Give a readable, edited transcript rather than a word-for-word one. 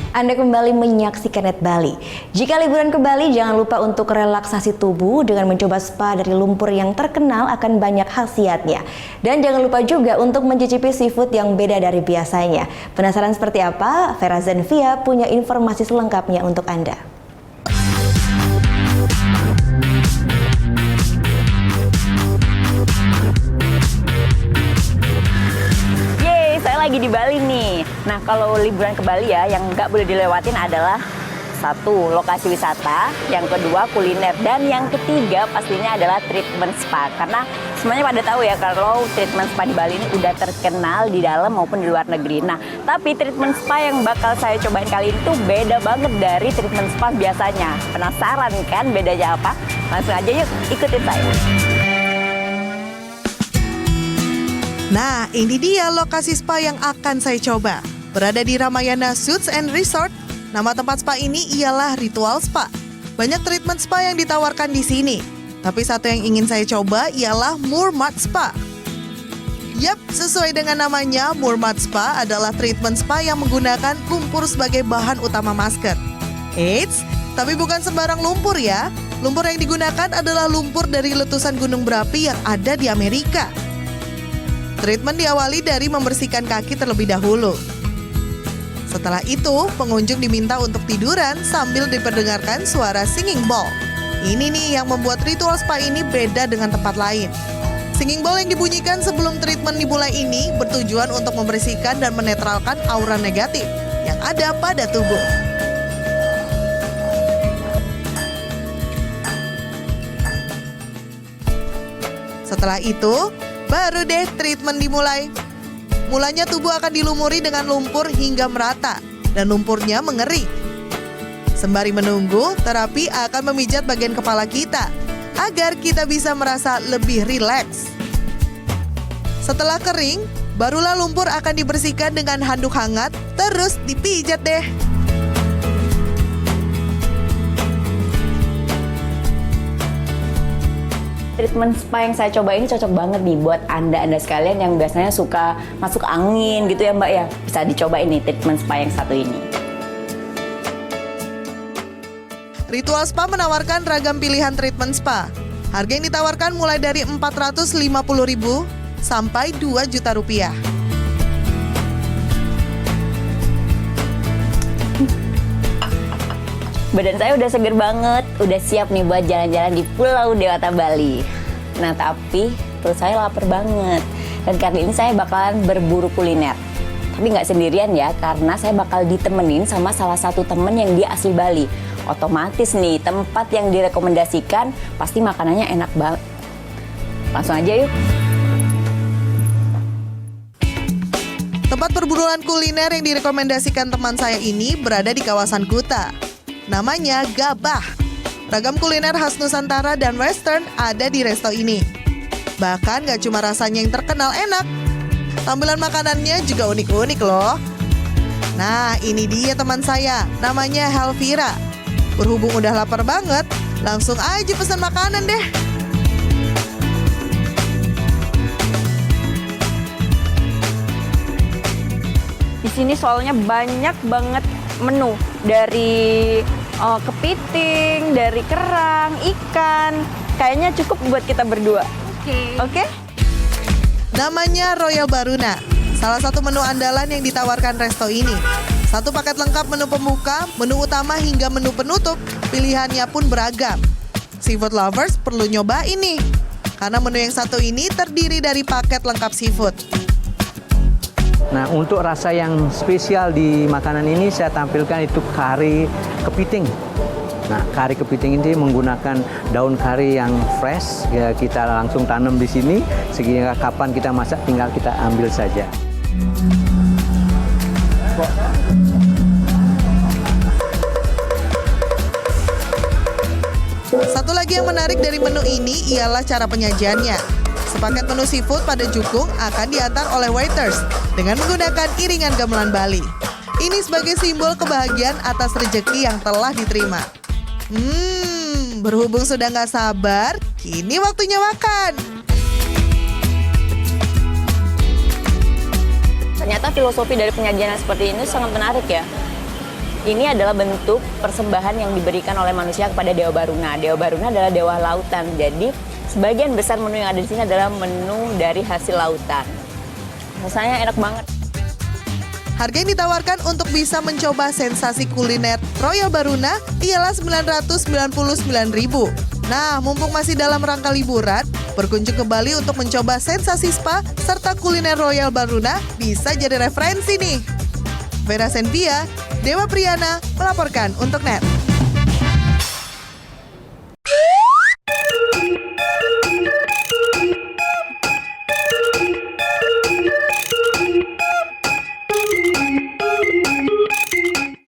Anda kembali menyaksikan Net Bali. Jika liburan ke Bali, jangan lupa untuk relaksasi tubuh dengan mencoba spa dari lumpur yang terkenal akan banyak khasiatnya. Dan jangan lupa juga untuk mencicipi seafood yang beda dari biasanya. Penasaran seperti apa? Vera Zenvia punya informasi selengkapnya untuk Anda. Lagi di Bali nih. Nah, kalau liburan ke Bali ya, yang nggak boleh dilewatin adalah satu, lokasi wisata, yang kedua kuliner, dan yang ketiga pastinya adalah treatment spa. Karena semuanya pada tahu ya kalau treatment spa di Bali ini udah terkenal di dalam maupun di luar negeri. Nah, tapi treatment spa yang bakal saya cobain kali ini tuh beda banget dari treatment spa biasanya. Penasaran kan bedanya apa? Langsung aja yuk ikutin saya. Nah, ini dia lokasi spa yang akan saya coba. Berada di Ramayana Suites and Resort. Nama tempat spa ini ialah Ritual Spa. Banyak treatment spa yang ditawarkan di sini. Tapi satu yang ingin saya coba ialah Murmat Spa. Yap, sesuai dengan namanya, Murmat Spa adalah treatment spa yang menggunakan lumpur sebagai bahan utama masker. Eits, tapi bukan sembarang lumpur ya. Lumpur yang digunakan adalah lumpur dari letusan gunung berapi yang ada di Amerika. Treatment diawali dari membersihkan kaki terlebih dahulu. Setelah itu, pengunjung diminta untuk tiduran sambil diperdengarkan suara singing bowl. Ini nih yang membuat ritual spa ini beda dengan tempat lain. Singing bowl yang dibunyikan sebelum treatment dimulai ini bertujuan untuk membersihkan dan menetralkan aura negatif yang ada pada tubuh. Setelah itu, baru deh treatment dimulai. Mulanya tubuh akan dilumuri dengan lumpur hingga merata dan lumpurnya mengering. Sembari menunggu, terapi akan memijat bagian kepala kita agar kita bisa merasa lebih rileks. Setelah kering, barulah lumpur akan dibersihkan dengan handuk hangat, terus dipijat deh. Treatment spa yang saya coba ini cocok banget nih buat Anda sekalian yang biasanya suka masuk angin gitu ya Mbak ya. Bisa dicoba ini treatment spa yang satu ini. Ritual Spa menawarkan ragam pilihan treatment spa. Harga yang ditawarkan mulai dari Rp450.000 sampai Rp2 juta. Badan saya udah seger banget, udah siap nih buat jalan-jalan di Pulau Dewata Bali. Nah tapi perut saya lapar banget. Dan kali ini saya bakalan berburu kuliner. Tapi nggak sendirian ya, karena saya bakal ditemenin sama salah satu temen yang dia asli Bali. Otomatis nih, tempat yang direkomendasikan pasti makanannya enak banget. Langsung aja yuk. Tempat perburuan kuliner yang direkomendasikan teman saya ini berada di kawasan Kuta. Namanya Gabah. Ragam kuliner khas Nusantara dan Western ada di resto ini. Bahkan gak cuma rasanya yang terkenal enak, tampilan makanannya juga unik-unik loh. Nah, ini dia teman saya, namanya Helvira. Berhubung udah lapar banget, langsung aja pesan makanan deh. Di sini soalnya banyak banget menu dari kepiting, dari kerang, ikan. Kayaknya cukup buat kita berdua. Oke? Namanya Royal Baruna, salah satu menu andalan yang ditawarkan resto ini. Satu paket lengkap menu pembuka, menu utama hingga menu penutup, pilihannya pun beragam. Seafood lovers perlu nyoba ini, karena menu yang satu ini terdiri dari paket lengkap seafood. Nah, untuk rasa yang spesial di makanan ini saya tampilkan itu kari kepiting. Nah, kari kepiting ini menggunakan daun kari yang fresh, ya kita langsung tanam di sini, sehingga kapan kita masak tinggal kita ambil saja. Satu lagi yang menarik dari menu ini ialah cara penyajiannya. Sepaket menu seafood pada jukung akan diantar oleh waiters dengan menggunakan iringan gamelan Bali. Ini sebagai simbol kebahagiaan atas rezeki yang telah diterima. Berhubung sudah nggak sabar, kini waktunya makan. Ternyata filosofi dari penyajian seperti ini sangat menarik ya. Ini adalah bentuk persembahan yang diberikan oleh manusia kepada Dewa Baruna. Dewa Baruna adalah dewa lautan. Jadi sebagian besar menu yang ada di sini adalah menu dari hasil lautan. Rasanya enak banget. Harga yang ditawarkan untuk bisa mencoba sensasi kuliner Royal Baruna ialah Rp999.000. Nah, mumpung masih dalam rangka liburan, berkunjung ke Bali untuk mencoba sensasi spa serta kuliner Royal Baruna bisa jadi referensi nih. Vera Senvia, Dewa Priyana melaporkan untuk NET.